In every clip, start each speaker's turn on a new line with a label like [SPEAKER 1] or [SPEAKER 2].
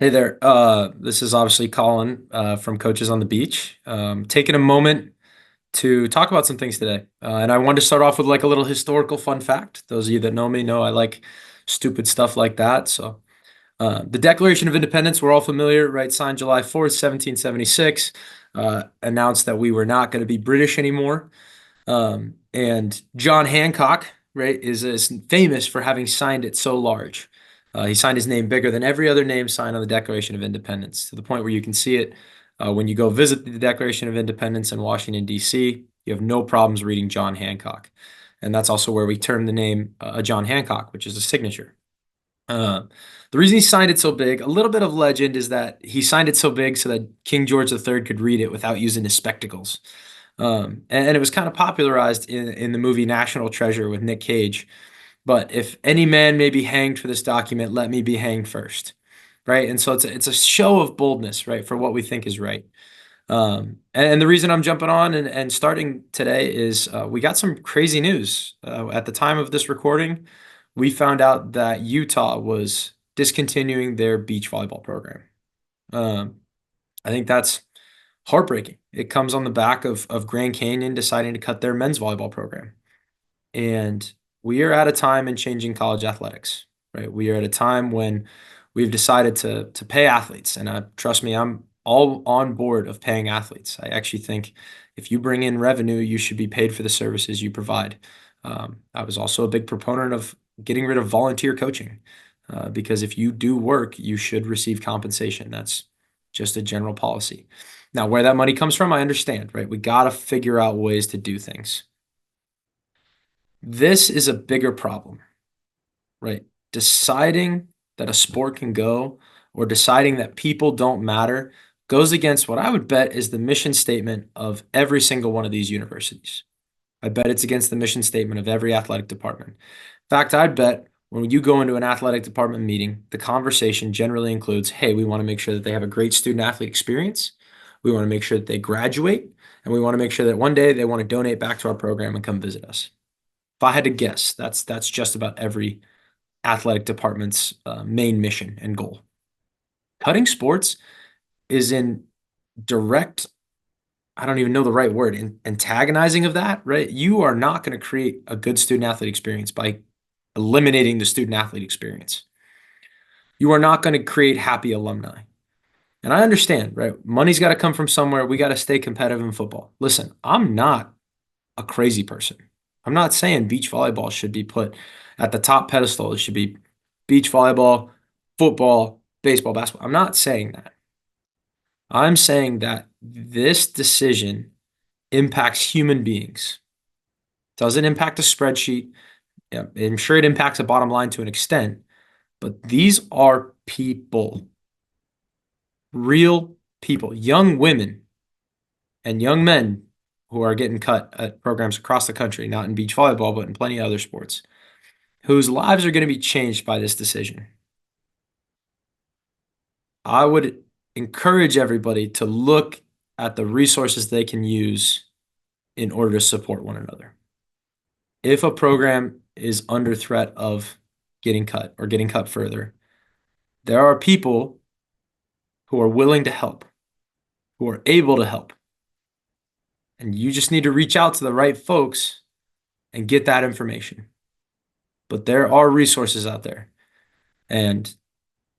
[SPEAKER 1] Hey there. This is obviously Colin from Coaches on the Beach. Taking a moment to talk about some things today. And I wanted to start off with like a little historical fun fact. Those of you that know me know I like stupid stuff like that. The Declaration of Independence, we're all familiar, right? Signed July 4th, 1776, announced that we were not going to be British anymore. And John Hancock, right, is famous for having signed it so large. He signed his name bigger than every other name signed on the Declaration of Independence, to the point where you can see it when you go visit the Declaration of Independence in Washington, D.C. You have no problems reading John Hancock. And that's also where we term the name John Hancock, which is a signature. Uh, the reason he signed it so big, a little bit of legend is that he signed it so big so that King George III could read it without using his spectacles. And it was kind of popularized in the movie National Treasure with Nick Cage. But if any man may be hanged for this document, let me be hanged first. Right. And so it's a show of boldness, right, for what we think is right. And the reason I'm jumping on and starting today is we got some crazy news. At the time of this recording, we found out that Utah was discontinuing their beach volleyball program. Um, I think that's heartbreaking. It comes on the back of Grand Canyon deciding to cut their men's volleyball program. And we are at a time in changing college athletics, right? We are at a time when we've decided to pay athletes. And trust me, I'm all on board of paying athletes. I actually think if you bring in revenue, you should be paid for the services you provide. I was also a big proponent of getting rid of volunteer coaching because if you do work, you should receive compensation. That's just a general policy. Now, where that money comes from, I understand, right? We got to figure out ways to do things. This is a bigger problem, right? Deciding that a sport can go or deciding that people don't matter goes against what I would bet is the mission statement of every single one of these universities. I bet it's against the mission statement of every athletic department. In fact, I'd bet when you go into an athletic department meeting, the conversation generally includes, hey, we want to make sure that they have a great student athlete experience. We want to make sure that they graduate, and we want to make sure that one day they want to donate back to our program and come visit us. If I had to guess, that's just about every athletic department's main mission and goal. Cutting sports is in direct, I don't even know the right word, antagonizing of that, right? You are not going to create a good student athlete experience by eliminating the student athlete experience. You are not going to create happy alumni. And I understand, right? Money's got to come from somewhere. We got to stay competitive in football. Listen, I'm not a crazy person. I'm not saying beach volleyball should be put at the top pedestal. It should be beach volleyball, football, baseball, basketball. I'm not saying that. I'm saying that this decision impacts human beings. Doesn't impact a spreadsheet. Yeah, I'm sure it impacts a bottom line to an extent, but these are people, real people, young women and young men who are getting cut at programs across the country, not in beach volleyball, but in plenty of other sports, whose lives are going to be changed by this decision. I would encourage everybody to look at the resources they can use in order to support one another. If a program is under threat of getting cut or getting cut further, there are people who are willing to help, who are able to help. And you just need to reach out to the right folks and get that information. But there are resources out there. And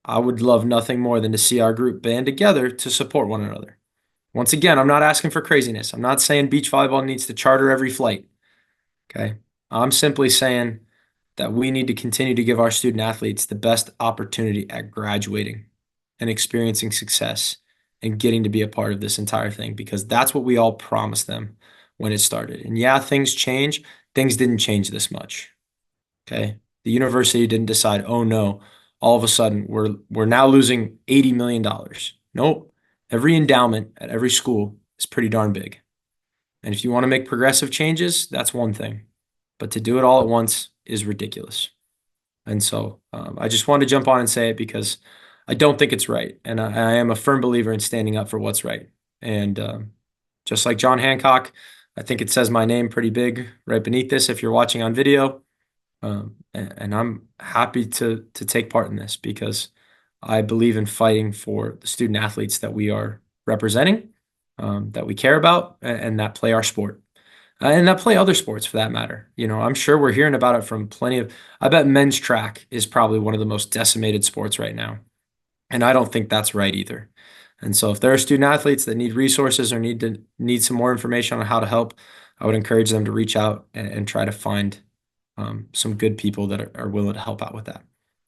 [SPEAKER 1] I would love nothing more than to see our group band together to support one another. Once again, I'm not asking for craziness. I'm not saying beach volleyball needs to charter every flight. Okay. I'm simply saying that we need to continue to give our student athletes the best opportunity at graduating and experiencing success and getting to be a part of this entire thing because that's what we all promised them when it started. And yeah, things change. Things didn't change this much. Okay. The university didn't decide, oh no, all of a sudden we're now losing $80 million. Nope. Every endowment at every school is pretty darn big. And if you want to make progressive changes, that's one thing. But to do it all at once is ridiculous. And so I just wanted to jump on and say it because I don't think it's right. And I am a firm believer in standing up for what's right. And just like John Hancock, I think it says my name pretty big right beneath this if you're watching on video. And I'm happy to take part in this because I believe in fighting for the student athletes that we are representing, that we care about, and that play our sport. And that play other sports for that matter. I'm sure we're hearing about it from I bet men's track is probably one of the most decimated sports right now. And I don't think that's right either. And so if there are student athletes that need resources or need some more information on how to help, I would encourage them to reach out and try to find some good people that are willing to help out with that.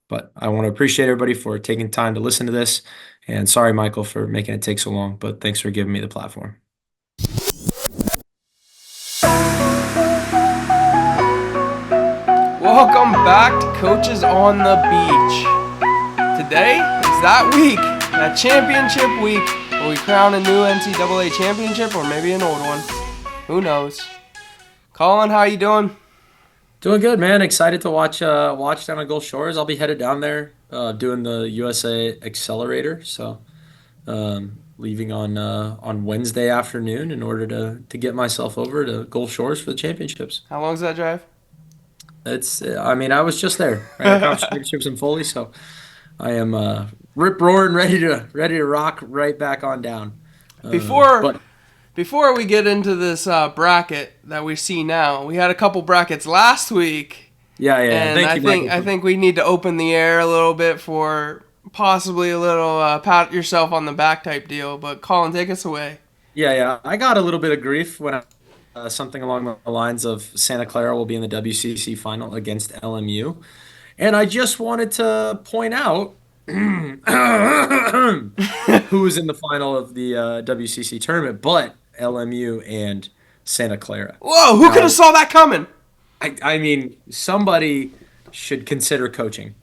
[SPEAKER 1] But I want to appreciate everybody for taking time to listen to this. And sorry, Michael, for making it take so long, but thanks for giving me the platform.
[SPEAKER 2] Welcome back to Coaches on the Beach. Today is that week, that championship week, where we crown a new NCAA championship or maybe an old one. Who knows? Colin, how you doing?
[SPEAKER 1] Doing good, man. Excited to watch down at Gulf Shores. I'll be headed down there doing the USA Accelerator. So leaving on Wednesday afternoon in order to get myself over to Gulf Shores for the championships.
[SPEAKER 2] How long is that drive?
[SPEAKER 1] I was just there, right? Conference championships in Foley, so I am rip roaring, ready to rock right back on down.
[SPEAKER 2] Before we get into this bracket that we see now, we had a couple brackets last week.
[SPEAKER 1] Yeah.
[SPEAKER 2] And I think we need to open the air a little bit for possibly a little pat yourself on the back type deal. But Colin, take us away.
[SPEAKER 1] Yeah. I got a little bit of grief when something along the lines of Santa Clara will be in the WCC final against LMU, and I just wanted to point out who was in the final of the WCC tournament, but LMU and Santa Clara.
[SPEAKER 2] Whoa, who could have saw that coming?
[SPEAKER 1] I mean, somebody should consider coaching.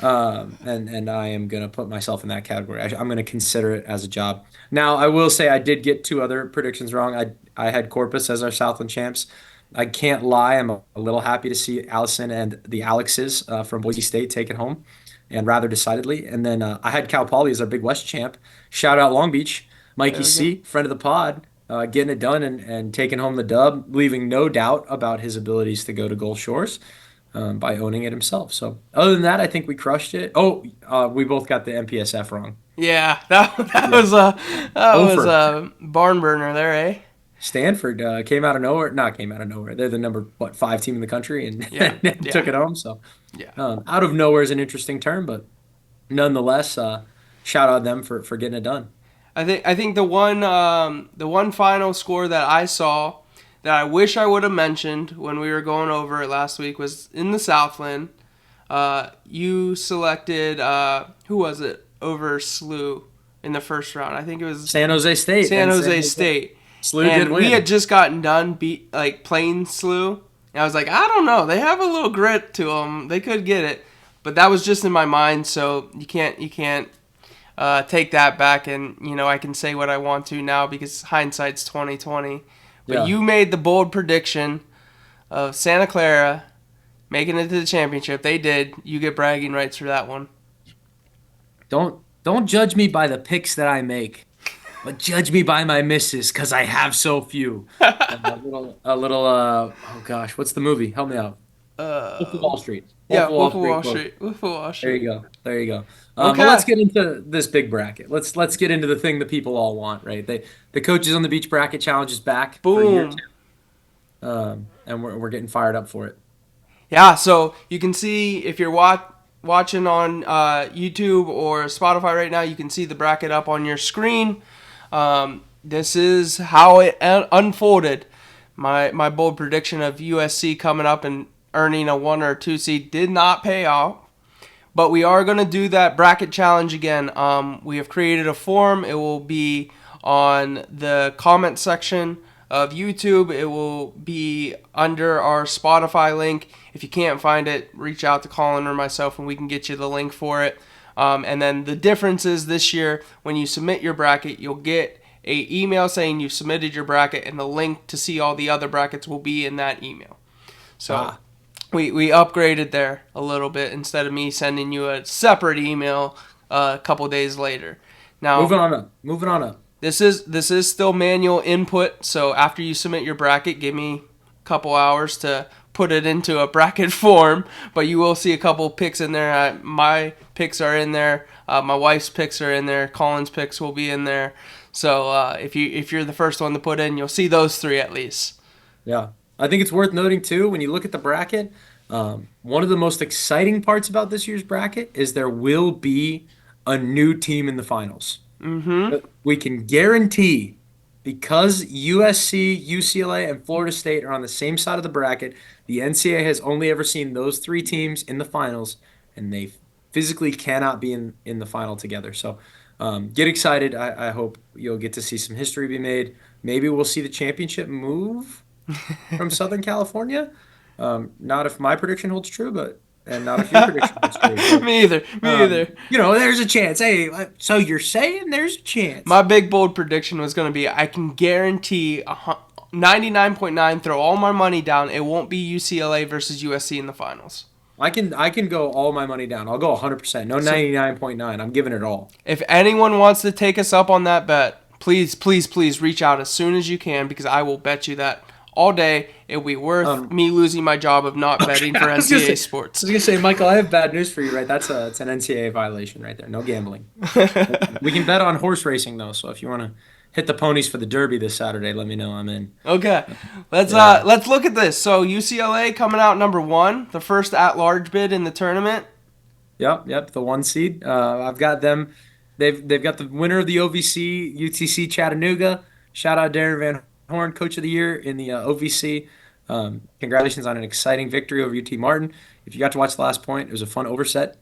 [SPEAKER 1] And I am going to put myself in that category. I'm going to consider it as a job. Now, I will say I did get two other predictions wrong. I had Corpus as our Southland champs. I can't lie. I'm a little happy to see Allison and the Alexes from Boise State take it home, and rather decidedly. And then I had Cal Poly as our Big West champ. Shout out Long Beach. Mikey C., friend of the pod, getting it done and taking home the dub, leaving no doubt about his abilities to go to Gulf Shores. By owning it himself. So other than that, I think we crushed it. We both got the MPSF wrong.
[SPEAKER 2] Yeah, that was a barn burner there, eh?
[SPEAKER 1] Stanford came out of nowhere. Not came out of nowhere. They're the number 5 team in the country and took it home. So out of nowhere is an interesting term, but nonetheless, shout out them for getting it done.
[SPEAKER 2] I think the one final score that I saw that I wish I would have mentioned when we were going over it last week was in the Southland. You selected, who was it, over SLU in the first round? I think it was
[SPEAKER 1] San Jose State.
[SPEAKER 2] San Jose State.
[SPEAKER 1] SLU did win.
[SPEAKER 2] We had just gotten done playing SLU. And I was like, I don't know. They have a little grit to them. They could get it. But that was just in my mind, so you can't take that back, and I can say what I want to now because hindsight's 2020. But you made the bold prediction of Santa Clara making it to the championship. They did. You get bragging rights for that one.
[SPEAKER 1] Don't judge me by the picks that I make, but judge me by my misses because I have so few. Oh gosh, what's the movie? Help me out. Wolf of Wall Street.
[SPEAKER 2] Wolf of Wall Street.
[SPEAKER 1] There you go.
[SPEAKER 2] Okay.
[SPEAKER 1] But let's get into this big bracket. Let's get into the thing that people all want, right? The Coaches on the Beach bracket challenge is back.
[SPEAKER 2] Boom.
[SPEAKER 1] For year 2. And we're getting fired up for it.
[SPEAKER 2] Yeah, so you can see if you're watching on YouTube or Spotify right now, you can see the bracket up on your screen. This is how it unfolded. My bold prediction of USC coming up and earning a 1 or 2 seed did not pay off. But we are going to do that bracket challenge again. We have created a form. It will be on the comment section of YouTube. It will be under our Spotify link. If you can't find it, reach out to Colin or myself and we can get you the link for it. And then the difference is this year, when you submit your bracket, you'll get an email saying you've submitted your bracket, and the link to see all the other brackets will be in that email. So we upgraded there a little bit instead of me sending you a separate email a couple days later. Now
[SPEAKER 1] moving on up.
[SPEAKER 2] This is still manual input, so after you submit your bracket, give me a couple hours to put it into a bracket form, but you will see a couple picks in there. My picks are in there. My wife's picks are in there. Colin's picks will be in there. So if you're the first one to put in, you'll see those three at least.
[SPEAKER 1] Yeah. I think it's worth noting too, when you look at the bracket, one of the most exciting parts about this year's bracket is there will be a new team in the finals.
[SPEAKER 2] Mm-hmm.
[SPEAKER 1] We can guarantee because USC, UCLA, and Florida State are on the same side of the bracket, the NCAA has only ever seen those three teams in the finals, and they physically cannot be in the final together. So get excited. I hope you'll get to see some history be made. Maybe we'll see the championship move from Southern California. Not if my prediction holds true, but and not if your prediction holds true. But
[SPEAKER 2] Me either. Me either.
[SPEAKER 1] there's a chance. Hey, so you're saying there's a chance?
[SPEAKER 2] My big bold prediction was going to be I can guarantee 99.9, throw all my money down. It won't be UCLA versus USC in the finals.
[SPEAKER 1] I can go all my money down. I'll go 100%. No 99.9. I'm giving it all.
[SPEAKER 2] If anyone wants to take us up on that bet, please, please, please reach out as soon as you can because I will bet you that all day. It will be worth me losing my job of not betting for NCAA sports.
[SPEAKER 1] I was gonna say, Michael, I have bad news for you, right? It's an NCAA violation right there. No gambling. We can bet on horse racing though. So if you want to hit the ponies for the Derby this Saturday, let me know. I'm in.
[SPEAKER 2] Okay, let's look at this. So UCLA coming out number one, the first at-large bid in the tournament.
[SPEAKER 1] Yep. The one seed. I've got them. They've got the winner of the OVC, UTC Chattanooga. Shout out Darren Van Horn, Coach of the Year in the OVC. Congratulations on an exciting victory over UT Martin. If you got to watch the last point, it was a fun overset,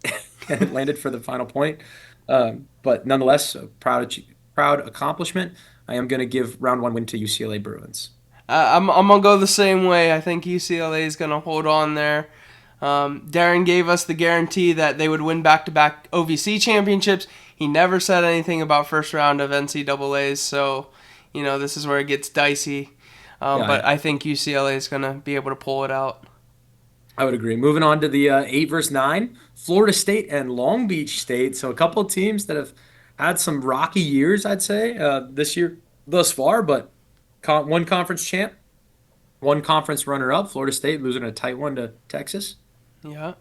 [SPEAKER 1] and it landed for the final point. But nonetheless, a proud accomplishment. I am going to give round one win to UCLA Bruins.
[SPEAKER 2] I'm gonna go the same way. I think UCLA is gonna hold on there. Darren gave us the guarantee that they would win back-to-back OVC championships. He never said anything about first round of NCAAs, so this is where it gets dicey. But I think UCLA is gonna be able to pull it out.
[SPEAKER 1] I would agree. Moving on to the 8 versus 9, Florida State and Long Beach State. So a couple of teams that have had some rocky years, I'd say, this year thus far, but one conference champ, one conference runner-up. Florida State losing a tight one to Texas.
[SPEAKER 2] Yeah.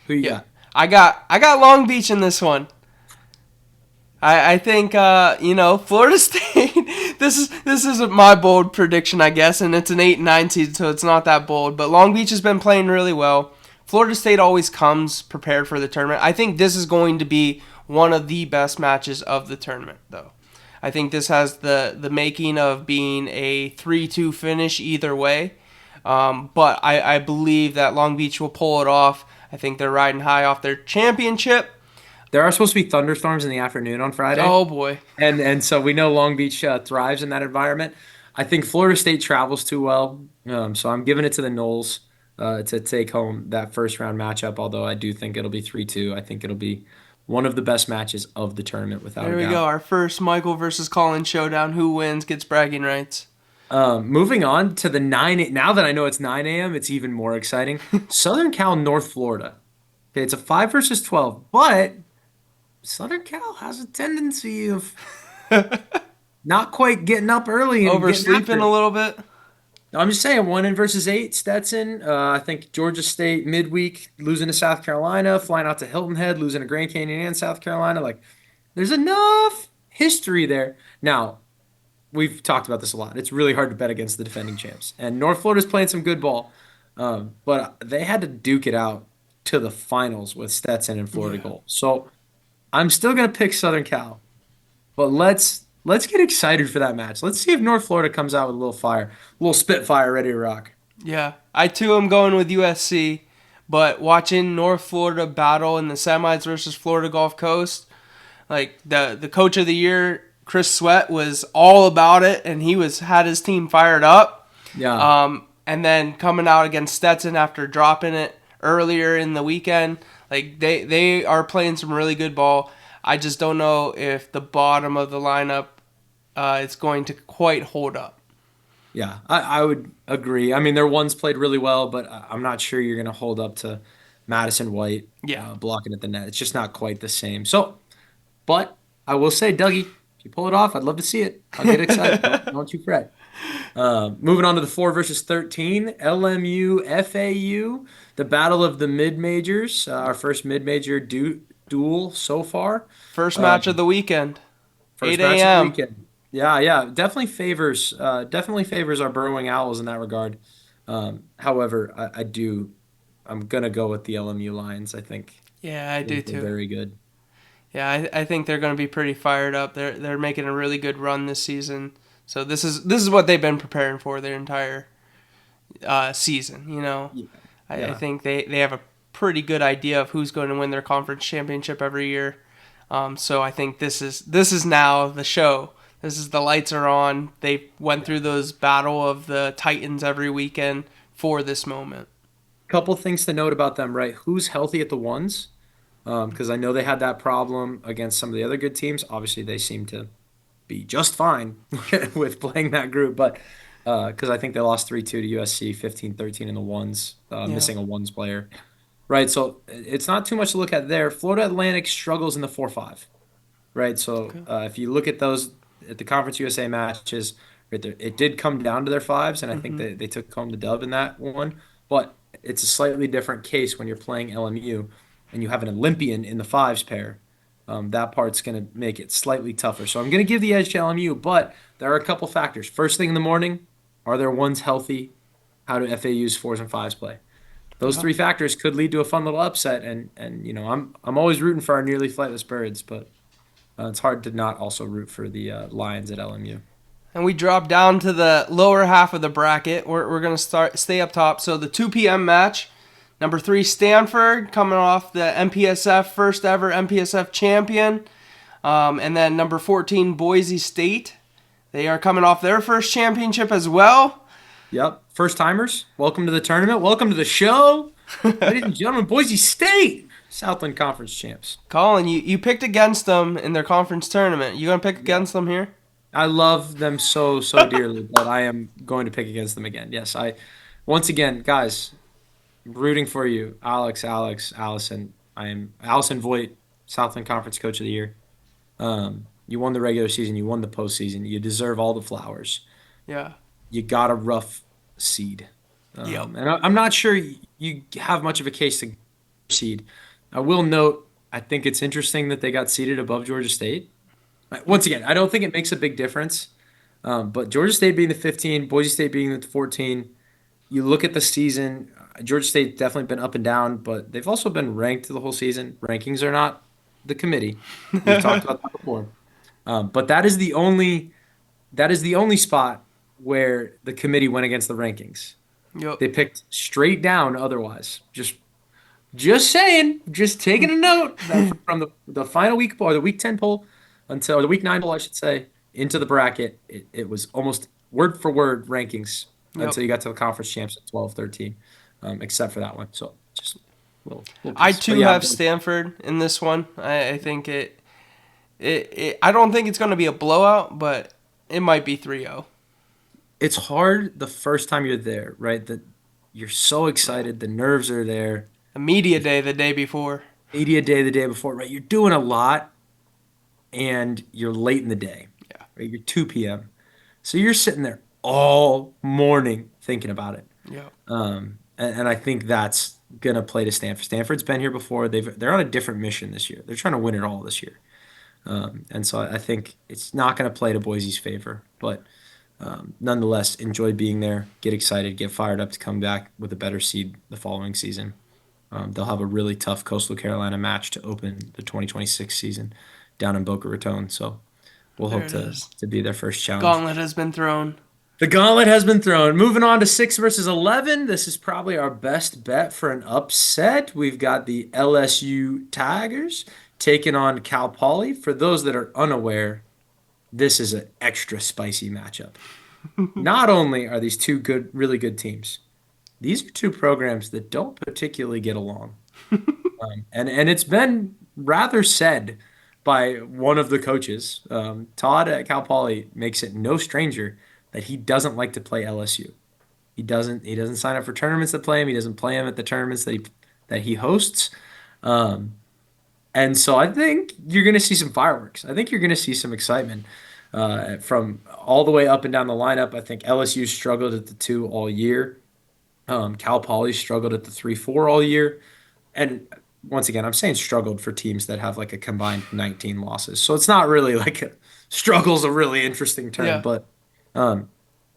[SPEAKER 1] Who you got?
[SPEAKER 2] I got Long Beach in this one. I think Florida State. This is my bold prediction, I guess, and it's an 8 and 9 seed, so it's not that bold. But Long Beach has been playing really well. Florida State always comes prepared for the tournament. I think this is going to be one of the best matches of the tournament, though. I think this has the making of being a 3-2 finish either way. But I believe that Long Beach will pull it off. I think they're riding high off their championship.
[SPEAKER 1] There are supposed to be thunderstorms in the afternoon on Friday.
[SPEAKER 2] Oh, boy.
[SPEAKER 1] And so we know Long Beach thrives in that environment. I think Florida State travels too well. So I'm giving it to the Noles to take home that first round matchup, although I do think it'll be 3-2. I think it'll be one of the best matches of the tournament without a doubt.
[SPEAKER 2] There we go. Our first Michael versus Colin showdown. Who wins gets bragging rights.
[SPEAKER 1] Moving on to the 9. Now that I know it's 9 a.m., it's even more exciting. Southern Cal, North Florida. Okay, it's a 5 versus 12, but Southern Cal has a tendency of not quite getting up early and
[SPEAKER 2] oversleeping a little bit.
[SPEAKER 1] I'm just saying, 1 in versus 8, Stetson. I think Georgia State midweek losing to South Carolina, flying out to Hilton Head, losing to Grand Canyon and South Carolina. Like, there's enough history there. Now, we've talked about this a lot. It's really hard to bet against the defending champs, and North Florida's playing some good ball, but they had to duke it out to the finals with Stetson and Florida Gold. So I'm still gonna pick Southern Cal, but let's get excited for that match. Let's see if North Florida comes out with a little fire, a little Spitfire ready to rock.
[SPEAKER 2] Yeah, I too am going with USC, but watching North Florida battle in the semis versus Florida Gulf Coast, like the coach of the year, Chris Sweat, was all about it, and he had his team fired up.
[SPEAKER 1] Yeah.
[SPEAKER 2] And then coming out against Stetson after dropping it earlier in the weekend, like they are playing some really good ball. I just don't know if the bottom of the lineup is going to quite hold up.
[SPEAKER 1] Yeah, I would agree. I mean, their ones played really well, but I'm not sure you're going to hold up to Madison White blocking at the net. It's just not quite the same. So, but I will say, Dougie, if you pull it off, I'd love to see it. I'll get excited. Don't you fret. Moving on to the 4 versus 13, LMU FAU, the battle of the mid majors. Our first mid major duel so far.
[SPEAKER 2] First match of
[SPEAKER 1] Um,
[SPEAKER 2] the weekend,
[SPEAKER 1] First
[SPEAKER 2] 8
[SPEAKER 1] match of the
[SPEAKER 2] a.m.
[SPEAKER 1] weekend. Yeah, yeah, definitely favors our burrowing owls in that regard. However, I'm gonna go with the LMU Lions. I
[SPEAKER 2] Yeah, I do
[SPEAKER 1] think they're
[SPEAKER 2] too.
[SPEAKER 1] very good.
[SPEAKER 2] Yeah, I think they're going to be pretty fired up. They're making a really good run this season. So this is what they've been preparing for their entire season.
[SPEAKER 1] Yeah,
[SPEAKER 2] I
[SPEAKER 1] yeah.
[SPEAKER 2] think they have a pretty good idea of who's going to win their conference championship every year. So I think this is now the show. This is the lights are on. They went through those battle of the Titans every weekend for this moment.
[SPEAKER 1] Couple things to note about them, right? Who's healthy at the ones? Because I know they had that problem against some of the other good teams. Obviously, they seem to be just fine with playing that group, but because I think they lost 3-2 to USC, 15-13 in the ones,
[SPEAKER 2] Yeah.
[SPEAKER 1] missing a ones player. Right, so it's not too much to look at there. Florida Atlantic struggles in the 4-5. Right, so
[SPEAKER 2] Okay.
[SPEAKER 1] if you look at those at the Conference USA matches, right there, it did come down to their fives, and I think
[SPEAKER 2] Hmm.
[SPEAKER 1] they took home the dub in that one. But it's a slightly different case when you're playing LMU and you have an Olympian in the fives pair. That part's going to make it slightly tougher. So I'm going to give the edge to LMU, but there are a couple factors. First thing in the morning, are their ones healthy? How do FAU's fours and fives play? Those
[SPEAKER 2] Yeah.
[SPEAKER 1] three factors could lead to a fun little upset, and I'm always rooting for our nearly flightless birds, but it's hard to not also root for the Lions at LMU.
[SPEAKER 2] And we drop down to the lower half of the bracket. We're going to stay up top. So the 2 p.m. match, number 3 Stanford coming off the MPSF first ever MPSF champion, and then number 14 Boise State. They are coming off their first championship as well.
[SPEAKER 1] Yep, first timers, welcome to the tournament, welcome to the show, ladies and gentlemen. Boise State, Southland Conference champs.
[SPEAKER 2] Colin, you picked against them in their conference tournament. You gonna pick
[SPEAKER 1] Yeah,
[SPEAKER 2] against them here?
[SPEAKER 1] I love them so dearly, but I am going to pick against them again. Yes, I once again, guys, rooting for you, Allison. I am Allison Voigt, Southland Conference Coach of the Year. You won the regular season, you won the postseason. You deserve all the flowers.
[SPEAKER 2] Yeah.
[SPEAKER 1] You got a rough seed.
[SPEAKER 2] Yep.
[SPEAKER 1] I'm not sure you have much of a case to seed. I will note, I think it's interesting that they got seeded above Georgia State. Once again, I don't think it makes a big difference. But Georgia State being the 15, Boise State being the 14, you look at the season, Georgia State's definitely been up and down, but they've also been ranked the whole season. Rankings are not the committee. We've talked about that before. But that is the only spot where the committee went against the rankings.
[SPEAKER 2] Yep.
[SPEAKER 1] They picked straight down otherwise. Just saying, just taking a note that from the final week or the week 10 poll until or the week 9 poll, I should say, into the bracket, it was almost word for word rankings
[SPEAKER 2] Yep.
[SPEAKER 1] until you got to the conference champs at 12, 13, except for that one. So just little
[SPEAKER 2] I
[SPEAKER 1] piece. But
[SPEAKER 2] too
[SPEAKER 1] yeah,
[SPEAKER 2] have Stanford in this one. I think I don't think it's gonna be a blowout, but it might be 3-0.
[SPEAKER 1] it's hard the first time you're there, right? That you're so
[SPEAKER 2] Yeah.
[SPEAKER 1] excited, the nerves are there.
[SPEAKER 2] A media day the day before.
[SPEAKER 1] Media day the day before, right? You're doing a lot and you're late in the day,
[SPEAKER 2] Yeah.
[SPEAKER 1] right? You're 2 p.m. So you're sitting there all morning thinking about it.
[SPEAKER 2] Yep.
[SPEAKER 1] And I think that's gonna play to Stanford. Stanford's been here before. They're on a different mission this year. They're trying to win it all this year. And so I think it's not gonna play to Boise's favor, but nonetheless, enjoy being there. Get excited, get fired up to come back with a better seed the following season. They'll have a really tough Coastal Carolina match to open the 2026 season down in Boca Raton. So we'll
[SPEAKER 2] There
[SPEAKER 1] hope
[SPEAKER 2] it
[SPEAKER 1] to
[SPEAKER 2] is.
[SPEAKER 1] to be their first challenge.
[SPEAKER 2] Gauntlet has been thrown.
[SPEAKER 1] The gauntlet has been thrown. Moving on to 6 versus 11. This is probably our best bet for an upset. We've got the LSU Tigers taking on Cal Poly. For those that are unaware, this is an extra spicy matchup. Not only are these two good, really good teams, these are two programs that don't particularly get along. And it's been rather said by one of the coaches. Todd at Cal Poly makes it no stranger that he doesn't like to play LSU. He doesn't sign up for tournaments that play him. He doesn't play him at the tournaments that he hosts. Um, And so I think you're going to see some fireworks. I think you're going to see some excitement from all the way up and down the lineup. I think LSU struggled at the two all year. Cal Poly struggled at the 3-4 all year. And once again, I'm saying struggled for teams that have like a combined 19 losses. So it's not really like struggle's a really interesting term,
[SPEAKER 2] Yeah.
[SPEAKER 1] but um,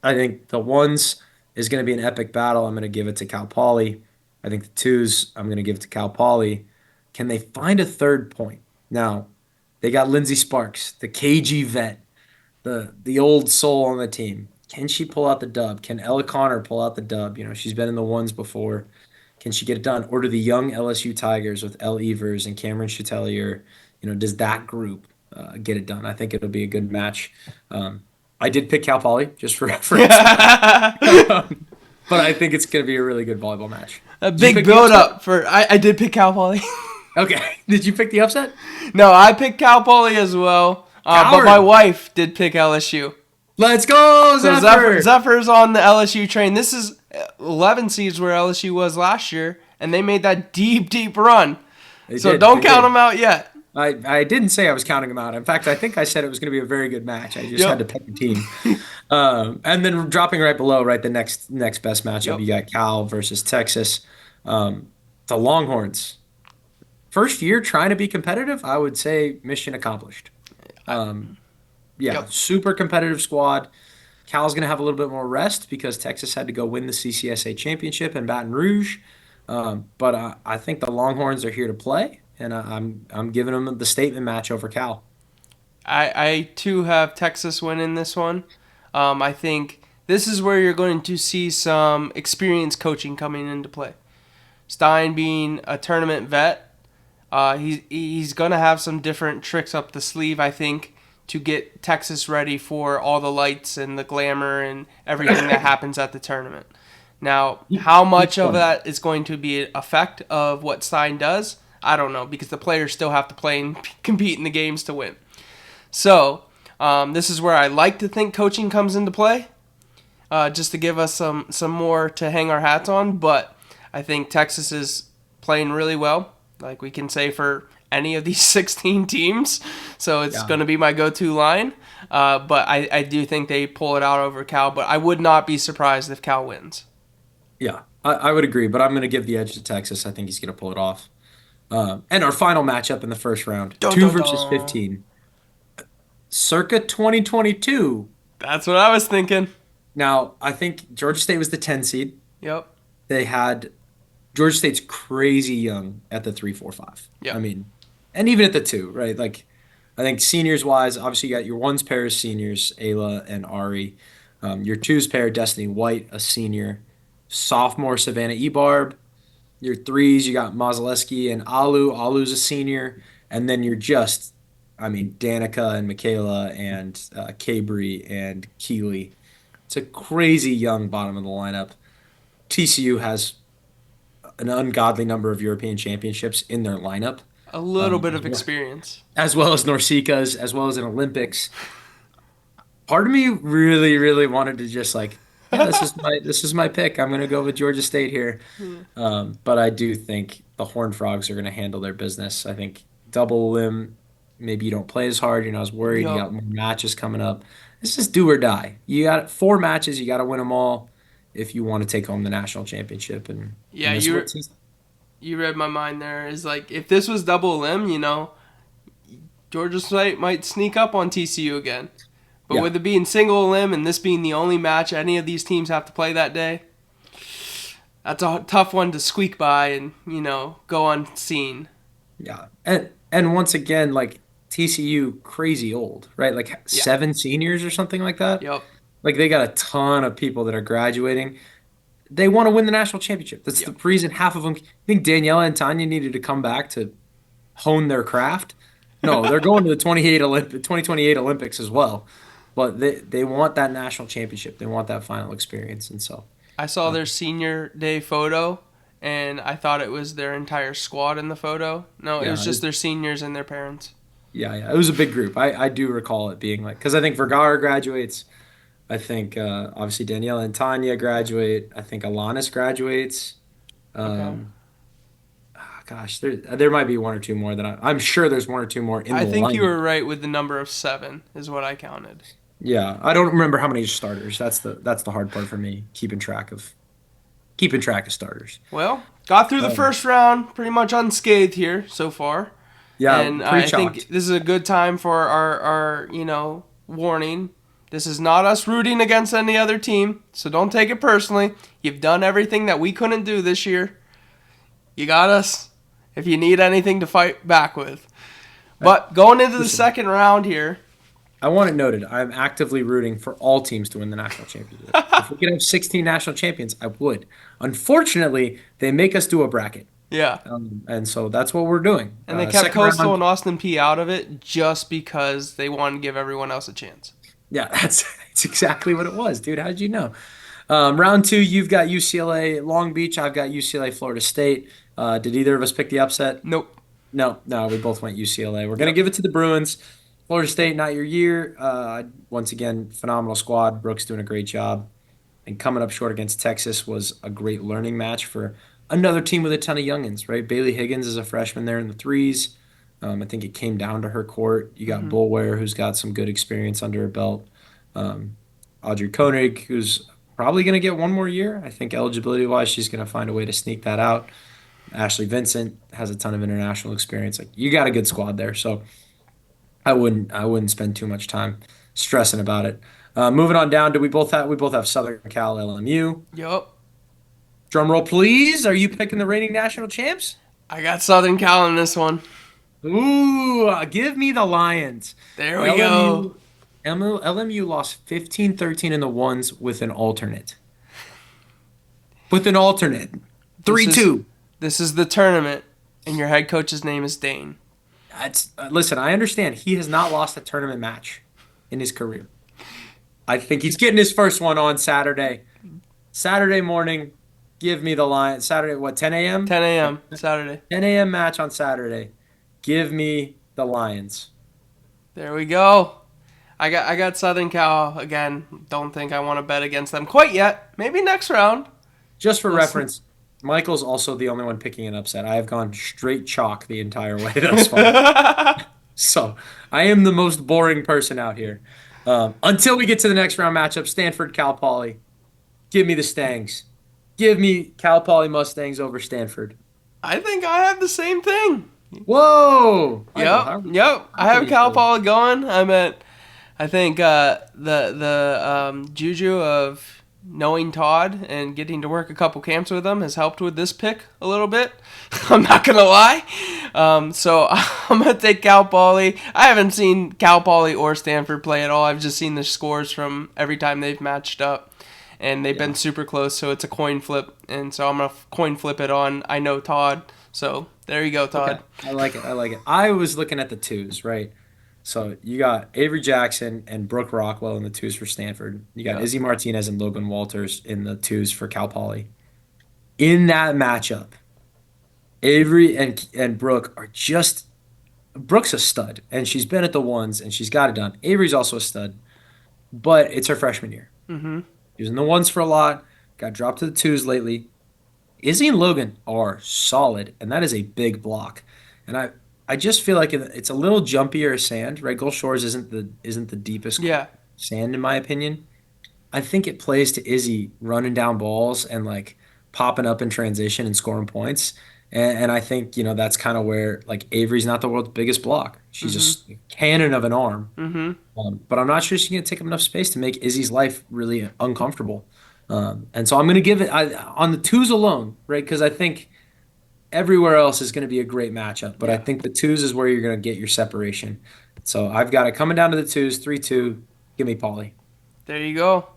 [SPEAKER 1] I think the ones is going to be an epic battle. I'm going to give it to Cal Poly. I think the twos, I'm going to give it to Cal Poly. Can they find a third point? Now, they got Lindsey Sparks, the KG vet, the old soul on the team. Can she pull out the dub? Can Ella Connor pull out the dub? You know, she's been in the ones before. Can she get it done? Or do the young LSU Tigers with Elle Evers and Cameron Chatelier, does that group get it done? I think it'll be a good match. I did pick Cal Poly just for reference, but I think it's going to be a really good volleyball match.
[SPEAKER 2] A
[SPEAKER 1] Did you
[SPEAKER 2] big
[SPEAKER 1] pick the
[SPEAKER 2] build
[SPEAKER 1] upset?
[SPEAKER 2] up for I did pick Cal Poly.
[SPEAKER 1] Okay. Did you pick the upset?
[SPEAKER 2] No, I picked Cal Poly as well. But my
[SPEAKER 1] Coward.
[SPEAKER 2] wife did pick LSU.
[SPEAKER 1] Let's go,
[SPEAKER 2] So
[SPEAKER 1] Zephyr.
[SPEAKER 2] Zephyr's on the LSU train. This is 11 seeds where LSU was last year, and they made that deep run.
[SPEAKER 1] They
[SPEAKER 2] So
[SPEAKER 1] did.
[SPEAKER 2] don't
[SPEAKER 1] They
[SPEAKER 2] count
[SPEAKER 1] did.
[SPEAKER 2] them out yet.
[SPEAKER 1] I didn't say I was counting them out. In fact, I think I said it was going to be a very good match. I just had to
[SPEAKER 2] Yep.
[SPEAKER 1] pick the team. And then dropping right below, right, the next best matchup,
[SPEAKER 2] Yep.
[SPEAKER 1] you got Cal versus Texas. The Longhorns. First year trying to be competitive, I would say mission accomplished. Um, yeah,
[SPEAKER 2] Yep.
[SPEAKER 1] super competitive squad. Cal's going to have a little bit more rest because Texas had to go win the CCSA championship in Baton Rouge. But I think the Longhorns are here to play, and I'm giving them the statement match over Cal.
[SPEAKER 2] I too have Texas winning this one. I think this is where you're going to see some experienced coaching coming into play. Stein being a tournament vet, he's going to have some different tricks up the sleeve, I think, to get Texas ready for all the lights and the glamour and everything that happens at the tournament. Now, how
[SPEAKER 1] He's
[SPEAKER 2] much of
[SPEAKER 1] fun.
[SPEAKER 2] that is going to be an effect of what Stein does? I don't know, because the players still have to play and compete in the games to win. So, this is where I like to think coaching comes into play, just to give us some more to hang our hats on. But I think Texas is playing really well, like we can say for any of these 16 teams. So it's
[SPEAKER 1] Yeah,
[SPEAKER 2] going to be my go-to line. But I do think they pull it out over Cal. But I would not be surprised if Cal wins.
[SPEAKER 1] yeah, I would agree, but I'm going to give the edge to Texas. I think he's going to pull it off. And our final matchup in the first round,
[SPEAKER 2] Dun,
[SPEAKER 1] 2
[SPEAKER 2] dun,
[SPEAKER 1] versus
[SPEAKER 2] dun.
[SPEAKER 1] 15, circa 2022.
[SPEAKER 2] That's what I was thinking.
[SPEAKER 1] Now, I think Georgia State was the 10 seed.
[SPEAKER 2] Yep.
[SPEAKER 1] They had Georgia State's crazy young at the 3-4-5. I
[SPEAKER 2] Yep.
[SPEAKER 1] mean, and even at the two, right? Like, I think seniors wise, obviously you got your ones pair of seniors, Ayla and Ari. Your twos pair, Destiny White, a senior. Sophomore, Savannah Ebarb. Your threes, you got Mazaleski and Alu. Alu's a senior. And then you're just, I mean, Danica and Michaela and Cabri and Keeley. It's a crazy young bottom of the lineup. TCU has an ungodly number of European championships in their lineup,
[SPEAKER 2] A little bit
[SPEAKER 1] as
[SPEAKER 2] of
[SPEAKER 1] well
[SPEAKER 2] experience.
[SPEAKER 1] as well as Norseca's, as well as an Olympics. Part of me really, really wanted to just like, yeah, this is my pick. I'm gonna go with Georgia State here. But I do think the Horned Frogs are gonna handle their business. I think double limb, maybe you don't play as hard. You're not as worried. You got
[SPEAKER 2] Yup.
[SPEAKER 1] more matches coming up. It's just do or die. You got 4 matches. You got to win them all if you want to take home the national championship. And
[SPEAKER 2] Yeah,
[SPEAKER 1] this is what
[SPEAKER 2] you read my mind there. Is like if this was double limb, Georgia State might sneak up on TCU again. But
[SPEAKER 1] yeah.
[SPEAKER 2] with it being single limb and this being the only match any of these teams have to play that day, that's a tough one to squeak by and go unseen.
[SPEAKER 1] Yeah. And once again, like TCU crazy old, right? Like
[SPEAKER 2] Yeah.
[SPEAKER 1] 7 seniors or something like that.
[SPEAKER 2] Yep.
[SPEAKER 1] Like they got a ton of people that are graduating. They want to win the national championship. That's the
[SPEAKER 2] Yep.
[SPEAKER 1] reason half of them. I think Daniela and Tanya needed to come back to hone their craft. No, they're going to the 2028 Olympics as well. But they want that national championship. They want that final experience. And so,
[SPEAKER 2] I saw
[SPEAKER 1] uh,
[SPEAKER 2] their senior day photo and I thought it was their entire squad in the photo. No, it was
[SPEAKER 1] yeah,
[SPEAKER 2] just their seniors and their parents.
[SPEAKER 1] yeah, it was a big group. I do recall it being like, because I think Vergara graduates. I think obviously Daniela and Tanya graduate. I think Alanis graduates.
[SPEAKER 2] Okay.
[SPEAKER 1] Um, gosh, there might be one or two more that I'm sure there's one or two more in
[SPEAKER 2] I
[SPEAKER 1] the
[SPEAKER 2] think you
[SPEAKER 1] lineup.
[SPEAKER 2] were right with the number of 7 is what I counted.
[SPEAKER 1] Yeah, I don't remember how many starters. That's the hard part for me, keeping track of starters.
[SPEAKER 2] Well, got through the
[SPEAKER 1] Um,
[SPEAKER 2] first round pretty much unscathed here so far.
[SPEAKER 1] yeah,
[SPEAKER 2] And
[SPEAKER 1] pretty
[SPEAKER 2] I think
[SPEAKER 1] shocked.
[SPEAKER 2] this is a good time for our warning. This is not us rooting against any other team, so don't take it personally. You've done everything that we couldn't do this year. You got us if you need anything to fight back with. But going into the
[SPEAKER 1] Listen,
[SPEAKER 2] second round here,
[SPEAKER 1] I want it noted. I'm actively rooting for all teams to win the national championship. If we could have 16 national champions, I would. Unfortunately, they make us do a bracket.
[SPEAKER 2] yeah.
[SPEAKER 1] And so that's what we're doing.
[SPEAKER 2] And they kept
[SPEAKER 1] Second
[SPEAKER 2] Coastal
[SPEAKER 1] round.
[SPEAKER 2] and Austin P out of it just because they wanted to give everyone else a chance.
[SPEAKER 1] Yeah, that's exactly what it was, dude. How did you know? Round two, you've got UCLA Long Beach. I've got UCLA Florida State. Did either of us pick the upset?
[SPEAKER 2] Nope.
[SPEAKER 1] No, we both went UCLA. We're gonna
[SPEAKER 2] Yep.
[SPEAKER 1] give it to the Bruins. Florida State, not your year. Once again, phenomenal squad. Brooks doing a great job. And coming up short against Texas was a great learning match for another team with a ton of youngins, right? Bailey Higgins is a freshman there in the threes. I think it came down to her court. You got
[SPEAKER 2] Hmm.
[SPEAKER 1] Bullware, who's got some good experience under her belt. Um, Audrey Koenig, who's probably going to get one more year. I think eligibility wise, she's going to find a way to sneak that out. Ashley Vincent has a ton of international experience. Like you got a good squad there, so I wouldn't spend too much time stressing about it. Moving on down, we both have Southern Cal LMU.
[SPEAKER 2] Yup.
[SPEAKER 1] Drum roll, please. Are you picking the reigning national champs?
[SPEAKER 2] I got Southern Cal in this one.
[SPEAKER 1] Ooh, give me the Lions.
[SPEAKER 2] There we go.
[SPEAKER 1] LMU lost 15-13 in the ones with an alternate. With an alternate.
[SPEAKER 2] This is
[SPEAKER 1] 3-2.
[SPEAKER 2] this is the tournament, and your head coach's name is Dane.
[SPEAKER 1] Listen, I understand he has not lost a tournament match in his career. I think he's getting his first one on Saturday. Saturday morning, give me the Lions. Saturday, what, 10 a.m.?
[SPEAKER 2] 10 a.m. Saturday.
[SPEAKER 1] 10 a.m. match on Saturday. Give me the Lions.
[SPEAKER 2] There we go. I got Southern Cal again. Don't think I want to bet against them quite yet. Maybe next round.
[SPEAKER 1] Just for
[SPEAKER 2] We'll see.
[SPEAKER 1] reference, Michael's also the only one picking an upset. I have gone straight chalk the entire way thus far. So I am the most boring person out here. Until we get to the next round matchup, Stanford, Cal Poly. Give me the Stangs. Give me Cal Poly Mustangs over Stanford.
[SPEAKER 2] I think I have the same thing.
[SPEAKER 1] Whoa!
[SPEAKER 2] Yep. I have Cal Poly going. I think the juju of knowing Todd and getting to work a couple camps with him has helped with this pick a little bit. I'm not gonna lie. So I'm gonna take Cal Poly. I haven't seen Cal Poly or Stanford play at all. I've just seen the scores from every time they've matched up, and they've been super close. So it's a coin flip, and so I'm gonna coin flip it on. I know Todd. So there you go,
[SPEAKER 1] Okay.
[SPEAKER 2] Todd.
[SPEAKER 1] I like it. I like it. I was looking at the twos, right? So you got Avery Jackson and Brooke Rockwell in the twos for Stanford. You got
[SPEAKER 2] Yeah.
[SPEAKER 1] Izzy Martinez and Logan Walters in the twos for Cal Poly. In that matchup, Avery and Brooke are just Brooke's a stud, and she's been at the ones and she's got it done. Avery's also a stud, but it's her freshman year.
[SPEAKER 2] Mm-hmm.
[SPEAKER 1] She was in the ones for a lot, got dropped to the twos lately. Izzy and Logan are solid, and that is a big block. And I just feel like it's a little jumpier sand, right? Gulf Shores isn't the deepest
[SPEAKER 2] Yeah.
[SPEAKER 1] sand in my opinion. I think it plays to Izzy running down balls and like popping up in transition and scoring points. And I think, that's kind of where like Avery's not the world's biggest block. She's
[SPEAKER 2] Mm-hmm.
[SPEAKER 1] just a cannon of an arm.
[SPEAKER 2] Mm-hmm.
[SPEAKER 1] But I'm not sure she's going to take up enough space to make Izzy's life really uncomfortable. And so I'm going to give it on the twos alone, right? Because I think everywhere else is going to be a great matchup. But I
[SPEAKER 2] Yeah.
[SPEAKER 1] think the twos is where you're going to get your separation. So I've got it coming down to the twos, 3-2. Give me Pauly.
[SPEAKER 2] There you go.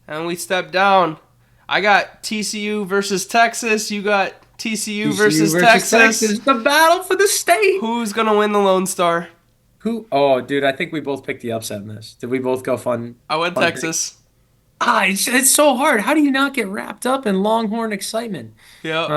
[SPEAKER 2] And we step down. I got TCU versus Texas. You got TCU versus Texas.
[SPEAKER 1] The battle for the state.
[SPEAKER 2] Who's gonna win the Lone Star?
[SPEAKER 1] Who? Oh, dude, I think we both picked the upset in this. Did we both go fun?
[SPEAKER 2] I went
[SPEAKER 1] fun
[SPEAKER 2] Texas.
[SPEAKER 1] it's so hard. How do you not get wrapped up in Longhorn excitement?
[SPEAKER 2] Yep.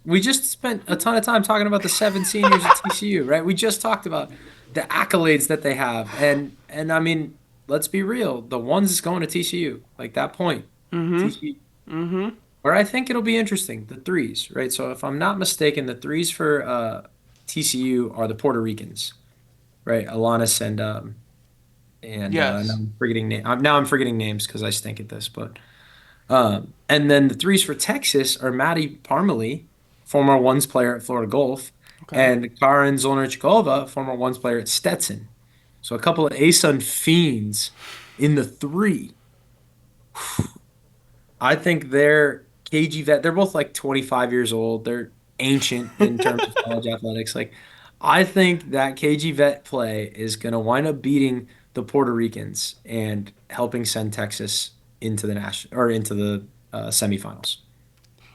[SPEAKER 1] We just spent a ton of time talking about the 7 seniors at TCU, right? We just talked about the accolades that they have, and I mean, let's be real. The ones that's going to TCU, like that point,
[SPEAKER 2] Mm-hmm.
[SPEAKER 1] TCU,
[SPEAKER 2] Mm-hmm.
[SPEAKER 1] where I think it'll be interesting, the threes, right? So if I'm not mistaken, the threes for TCU are the Puerto Ricans, right? Alanis and now
[SPEAKER 2] Yes.
[SPEAKER 1] I'm forgetting names because I stink at this, but and then the threes for Texas are Maddie Parmalee, former ones player at Florida Gulf,
[SPEAKER 2] Okay.
[SPEAKER 1] and Karen Zolnarchikova, former ones player at Stetson. So a couple of ASUN fiends in the three. I think they're KG vet. They're both like 25 years old. They're ancient in terms of college athletics. Like, I think that KG vet play is going to wind up beating the Puerto Ricans and helping send Texas into the national or into the semifinals.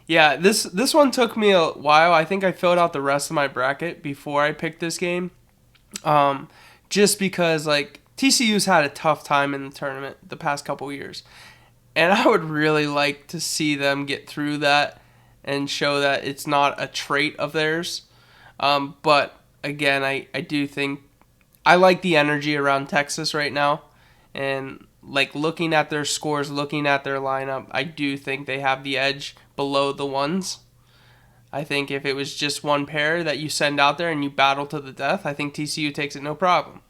[SPEAKER 2] Yeah, this one took me a while. I think I filled out the rest of my bracket before I picked this game. Um, just because like TCU's had a tough time in the tournament the past couple years. And I would really like to see them get through that and show that it's not a trait of theirs. But again, I do think I like the energy around Texas right now. And like looking at their scores, looking at their lineup, I do think they have the edge below the ones. I think if it was just one pair that you send out there and you battle to the death, I think TCU takes it no problem.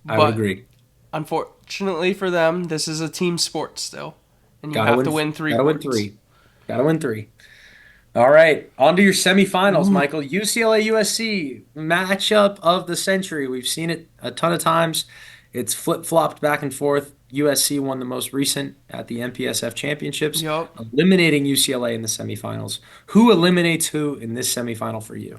[SPEAKER 1] I would
[SPEAKER 2] But
[SPEAKER 1] agree.
[SPEAKER 2] unfortunately for them, this is a team sport still, and you
[SPEAKER 1] Gotta
[SPEAKER 2] have
[SPEAKER 1] win.
[SPEAKER 2] to win three
[SPEAKER 1] Gotta win
[SPEAKER 2] quarters.
[SPEAKER 1] three. Gotta win three. All right, on to your semifinals,
[SPEAKER 2] Ooh.
[SPEAKER 1] Michael. UCLA USC matchup of the century. We've seen it a ton of times. It's flip-flopped back and forth. USC won the most recent at the MPSF Championships,
[SPEAKER 2] Yup.
[SPEAKER 1] eliminating UCLA in the semifinals. Who eliminates who in this semifinal for you?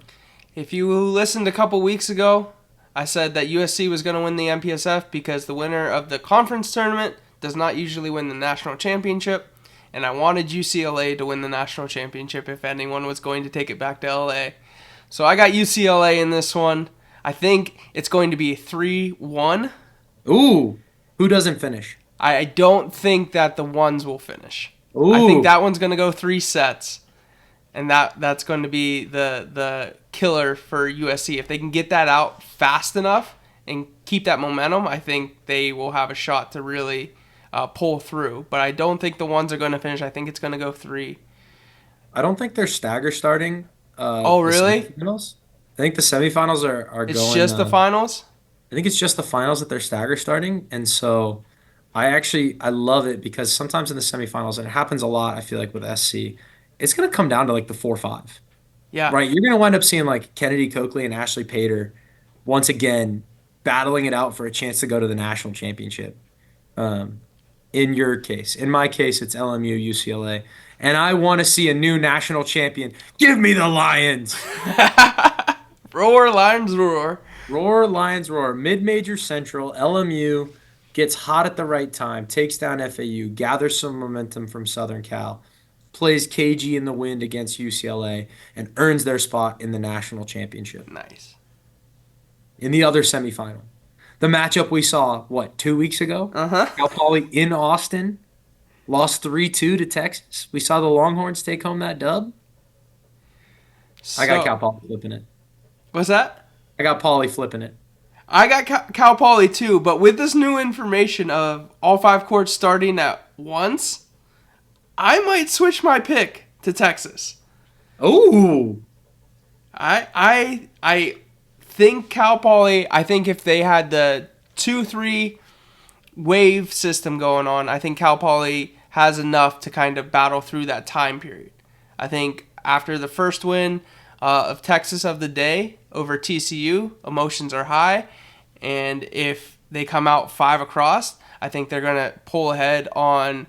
[SPEAKER 2] If you listened a couple weeks ago, I said that USC was going to win the MPSF because the winner of the conference tournament does not usually win the national championship. And I wanted UCLA to win the national championship if anyone was going to take it back to LA. So I got UCLA in this one. I think it's going to be 3-1.
[SPEAKER 1] Ooh, who doesn't finish?
[SPEAKER 2] I don't think that the ones will finish. I think
[SPEAKER 1] Ooh,
[SPEAKER 2] that one's going to go 3 sets. And that's going to be the killer for USC. If they can get that out fast enough and keep that momentum, I think they will have a shot to really pull through. But I don't think the ones are going to finish. I think it's going to go three.
[SPEAKER 1] I don't think they're stagger starting
[SPEAKER 2] Oh,
[SPEAKER 1] the
[SPEAKER 2] really?
[SPEAKER 1] semifinals. I think the semifinals are
[SPEAKER 2] It's
[SPEAKER 1] going.
[SPEAKER 2] just the finals?
[SPEAKER 1] I think it's just the finals that they're stagger starting, and so I love it because sometimes in the semifinals, and it happens a lot. I feel like with SC, it's gonna come down to like the 4-5,
[SPEAKER 2] Yeah.
[SPEAKER 1] right? You're gonna wind up seeing like Kennedy Coakley and Ashley Pater once again battling it out for a chance to go to the national championship. Um, in your case, in my case, it's LMU UCLA, and I want to see a new national champion. Give me the Lions.
[SPEAKER 2] Roar, Lions, roar.
[SPEAKER 1] Roar, Lions, roar. Mid-major Central, LMU gets hot at the right time, takes down FAU, gathers some momentum from Southern Cal, plays KG in the wind against UCLA, and earns their spot in the national championship.
[SPEAKER 2] Nice.
[SPEAKER 1] In the other semifinal, the matchup we saw, what, 2 weeks ago?
[SPEAKER 2] Uh huh.
[SPEAKER 1] Cal Poly in Austin lost 3-2 to Texas. We saw the Longhorns take home that dub. I got
[SPEAKER 2] So,
[SPEAKER 1] Cal Poly flipping it.
[SPEAKER 2] what's that?
[SPEAKER 1] I got Poly flipping it.
[SPEAKER 2] I got Cal Poly too, but with this new information of all 5 courts starting at once, I might switch my pick to Texas.
[SPEAKER 1] Oh,
[SPEAKER 2] I think Cal Poly. I think if they had the 2-3 wave system going on, I think Cal Poly has enough to kind of battle through that time period. I think after the first win of Texas of the day over TCU, emotions are high, and if they come out 5 across, I think they're gonna pull ahead on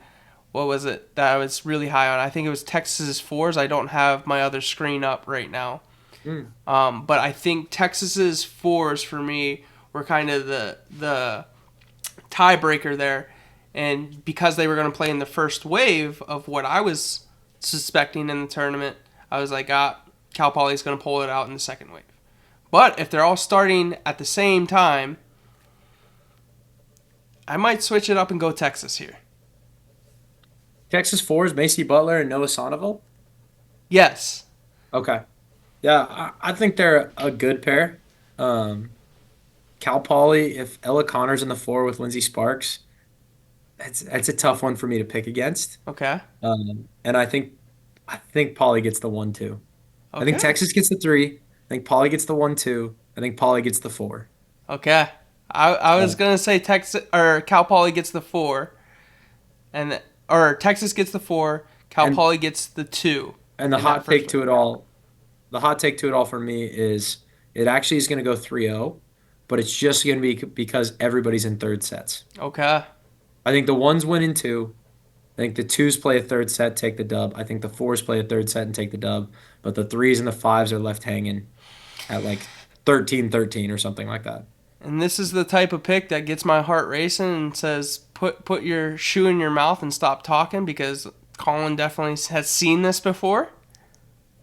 [SPEAKER 2] what was it that I was really high on? I think it was Texas's fours. I don't have my other screen up right now.
[SPEAKER 1] mm,
[SPEAKER 2] But I think Texas's fours for me were kind of the tiebreaker there, and because they were going to play in the first wave of what I was suspecting in the tournament, I was like, Cal Poly's going to pull it out in the second wave. But if they're all starting at the same time, I might switch it up and go Texas here.
[SPEAKER 1] Texas fours, Macy Butler and Noah Sonnevel.
[SPEAKER 2] Yes.
[SPEAKER 1] Okay. Yeah, I think they're a good pair. Um, Cal Poly, if Ella Connor's in the four with Lindsey Sparks, That's a tough one for me to pick against.
[SPEAKER 2] Okay.
[SPEAKER 1] And I think Poly gets the 1-2. I think
[SPEAKER 2] Okay.
[SPEAKER 1] Texas gets the 3. I think Poly gets the 1-2. I think Poly gets the 4.
[SPEAKER 2] Okay. I was
[SPEAKER 1] Uh,
[SPEAKER 2] gonna say Texas or Cal Poly gets the 4, and or Texas gets the 4. Cal
[SPEAKER 1] and
[SPEAKER 2] Poly gets the 2
[SPEAKER 1] and
[SPEAKER 2] in that first one.
[SPEAKER 1] the hot take to it all for me is it actually is going to go 3-0, but it's just going to be because everybody's in third sets.
[SPEAKER 2] Okay.
[SPEAKER 1] I think the ones win in two. I think the twos play a third set, take the dub. I think the fours play a third set and take the dub. But the threes and the fives are left hanging at like 13-13 or something like that.
[SPEAKER 2] And this is the type of pick that gets my heart racing and says, put your shoe in your mouth and stop talking because Colin definitely has seen this before.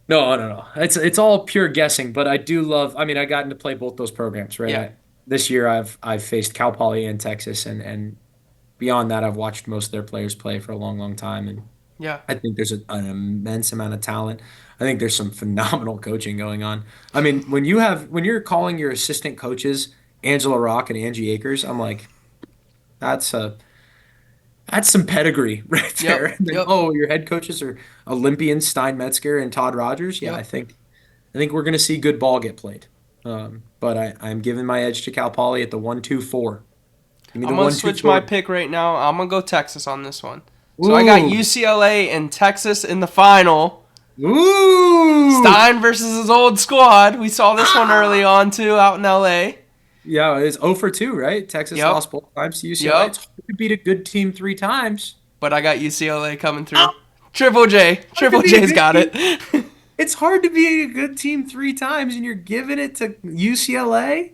[SPEAKER 1] No, no, no. It's all pure guessing, but I do love. I mean, I got to play both those programs, right?
[SPEAKER 2] Yeah.
[SPEAKER 1] This year I've faced Cal Poly and Texas, and beyond that, I've watched most of their players play for a long, long time, and
[SPEAKER 2] Yeah.
[SPEAKER 1] I think there's an immense amount of talent. I think there's some phenomenal coaching going on. I mean, when you're calling your assistant coaches Angela Rock and Angie Akers, I'm like, that's a that's some pedigree right there.
[SPEAKER 2] Yep.
[SPEAKER 1] And then,
[SPEAKER 2] Yep.
[SPEAKER 1] oh, your head coaches are Olympians Stein Metzger and Todd Rogers. Yeah,
[SPEAKER 2] Yep.
[SPEAKER 1] I think we're gonna see good ball get played. But I'm giving my edge to Cal Poly at the 1-2-4. Give me the
[SPEAKER 2] I'm gonna
[SPEAKER 1] one two
[SPEAKER 2] switch my
[SPEAKER 1] four.
[SPEAKER 2] pick right now. I'm gonna go Texas on this one. So I got
[SPEAKER 1] Ooh,
[SPEAKER 2] UCLA and Texas in the final.
[SPEAKER 1] ooh.
[SPEAKER 2] Stein versus his old squad. We saw this one early
[SPEAKER 1] Ah!
[SPEAKER 2] on too, out in LA.
[SPEAKER 1] Yeah, it's 0 for 2, right? Texas
[SPEAKER 2] Yep.
[SPEAKER 1] lost both times to UCLA.
[SPEAKER 2] Yep.
[SPEAKER 1] It's hard to beat a good team 3 times.
[SPEAKER 2] But I got UCLA coming
[SPEAKER 1] Oh,
[SPEAKER 2] through. Triple J.
[SPEAKER 1] hard to
[SPEAKER 2] Triple
[SPEAKER 1] beat a
[SPEAKER 2] J's
[SPEAKER 1] good
[SPEAKER 2] got
[SPEAKER 1] team.
[SPEAKER 2] it.
[SPEAKER 1] It's hard to beat a good team 3 times, and you're giving it to UCLA?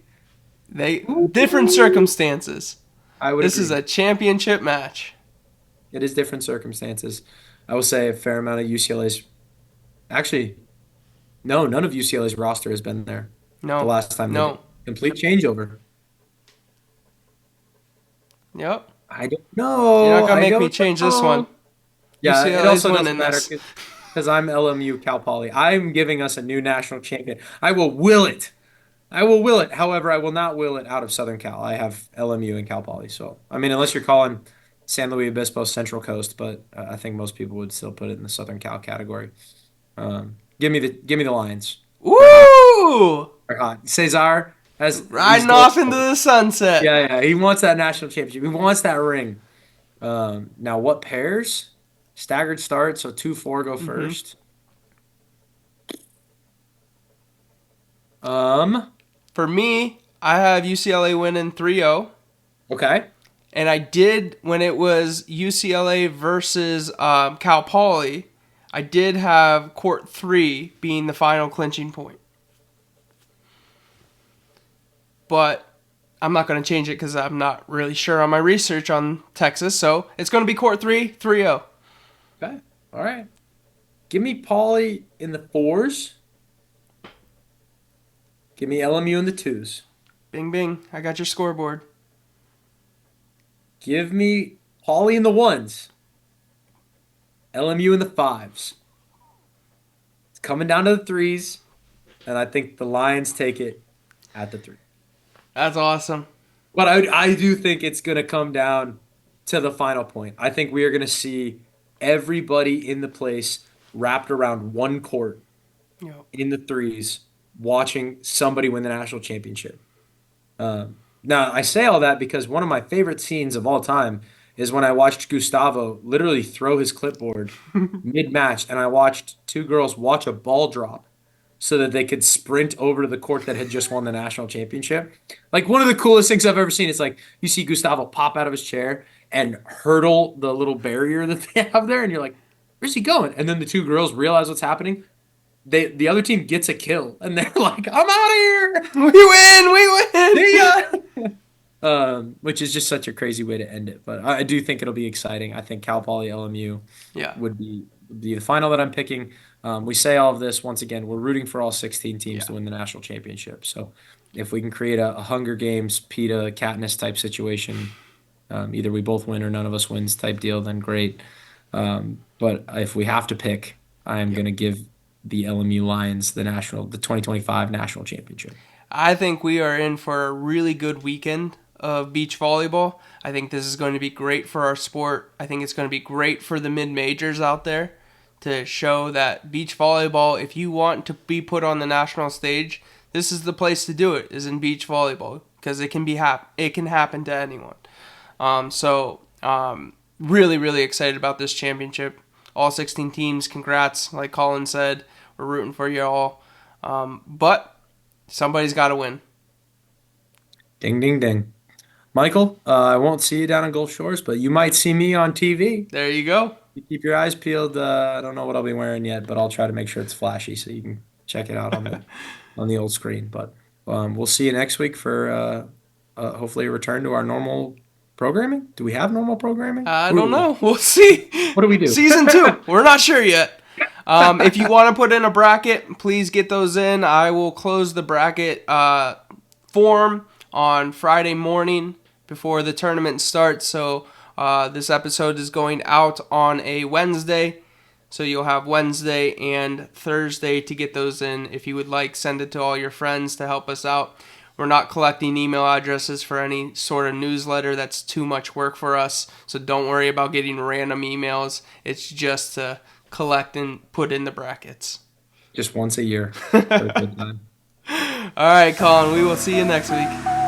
[SPEAKER 2] They different
[SPEAKER 1] Ooh.
[SPEAKER 2] circumstances.
[SPEAKER 1] I would
[SPEAKER 2] This is
[SPEAKER 1] agree.
[SPEAKER 2] a championship match.
[SPEAKER 1] It is different circumstances. I will say a fair amount of UCLA's. Actually, no, none of UCLA's roster has been there the
[SPEAKER 2] No.
[SPEAKER 1] last time they did.
[SPEAKER 2] No.
[SPEAKER 1] Complete changeover.
[SPEAKER 2] Yep.
[SPEAKER 1] I don't
[SPEAKER 2] You're not
[SPEAKER 1] know.
[SPEAKER 2] gonna
[SPEAKER 1] I
[SPEAKER 2] make me
[SPEAKER 1] don't
[SPEAKER 2] change this one.
[SPEAKER 1] know. Yeah, it
[SPEAKER 2] UCLA's
[SPEAKER 1] also doesn't
[SPEAKER 2] winning
[SPEAKER 1] matter
[SPEAKER 2] this.
[SPEAKER 1] because I'm LMU Cal Poly. I'm giving us a new national champion. I will will it. I will will it. However, I will not will it out of Southern Cal. I have LMU and Cal Poly. So, I mean, unless you're calling San Luis Obispo Central Coast, but I think most people would still put it in the Southern Cal category. Give me the Lions. They're hot.
[SPEAKER 2] Woo!
[SPEAKER 1] They're hot. Cesar he's
[SPEAKER 2] Riding
[SPEAKER 1] going
[SPEAKER 2] off into
[SPEAKER 1] for it.
[SPEAKER 2] the sunset.
[SPEAKER 1] Yeah, yeah. He wants that national championship. He wants that ring. Now what pairs? Staggered start, so 2-4 go
[SPEAKER 2] hmm
[SPEAKER 1] first. Um,
[SPEAKER 2] For me, I have UCLA winning 3-0.
[SPEAKER 1] okay.
[SPEAKER 2] And I did, when it was UCLA versus Cal Poly, I did have court 3 being the final clinching point. But I'm not going to change it because I'm not really sure on my research on Texas. So it's going to be court 3, 3-0.
[SPEAKER 1] Okay. All right. Give me Pauly in the fours. Give me LMU in the twos.
[SPEAKER 2] Bing, bing. I got your scoreboard.
[SPEAKER 1] Give me Pauly in the ones. LMU in the fives. It's coming down to the threes, and I think the Lions take it at the three.
[SPEAKER 2] That's awesome.
[SPEAKER 1] But I do think it's going to come down to the final point. I think we are going to see everybody in the place wrapped around one court
[SPEAKER 2] Yep.
[SPEAKER 1] in the threes watching somebody win the national championship. Now, I say all that because one of my favorite scenes of all time is when I watched Gustavo literally throw his clipboard mid-match, and I watched two girls watch a ball drop so that they could sprint over to the court that had just won the national championship. Like one of the coolest things I've ever seen is like you see Gustavo pop out of his chair and hurdle the little barrier that they have there, and you're like, "Where's he going?" And then the two girls realize what's happening. The other team gets a kill, and they're like, "I'm out of here."
[SPEAKER 2] We win! We win!
[SPEAKER 1] See ya! Which is just such a crazy way to end it. But I do think it'll be exciting. I think Cal Poly LMU
[SPEAKER 2] Yeah.
[SPEAKER 1] would be the final that I'm picking. We say all of this once again. We're rooting for all 16 teams
[SPEAKER 2] Yeah.
[SPEAKER 1] to win the national championship. So if we can create a Hunger Games, PETA, Katniss type situation, either we both win or none of us wins type deal, then great. But if we have to pick, I am
[SPEAKER 2] Yep.
[SPEAKER 1] going to give the LMU Lions the 2025 national championship.
[SPEAKER 2] I think we are in for a really good weekend of beach volleyball. I think this is going to be great for our sport. I think it's going to be great for the mid-majors out there to show that beach volleyball, if you want to be put on the national stage, this is the place to do it, is in beach volleyball, because it can happen to anyone. Really, really excited about this championship. All 16 teams, congrats. Like Colin said, we're rooting for you all. But somebody's got to win.
[SPEAKER 1] Ding, ding, ding. Michael, I won't see you down in Gulf Shores, but you might see me on TV.
[SPEAKER 2] There you go.
[SPEAKER 1] You keep your eyes peeled. I don't know what I'll be wearing yet, but I'll try to make sure it's flashy so you can check it out on the old screen. But we'll see you next week for hopefully a return to our normal programming. Do we have normal programming?
[SPEAKER 2] I don't know. We'll see.
[SPEAKER 1] What do we do?
[SPEAKER 2] Season 2. We're not sure yet. If you want to put in a bracket, please get those in. I will close the bracket form on Friday morning before the tournament starts. So this episode is going out on a Wednesday. So you'll have Wednesday and Thursday to get those in. If you would like, send it to all your friends to help us out. We're not collecting email addresses for any sort of newsletter. That's too much work for us. So don't worry about getting random emails. It's just to collect and put in the brackets.
[SPEAKER 1] Just once a year. For a good time.
[SPEAKER 2] All right, Colin. We will see you next week.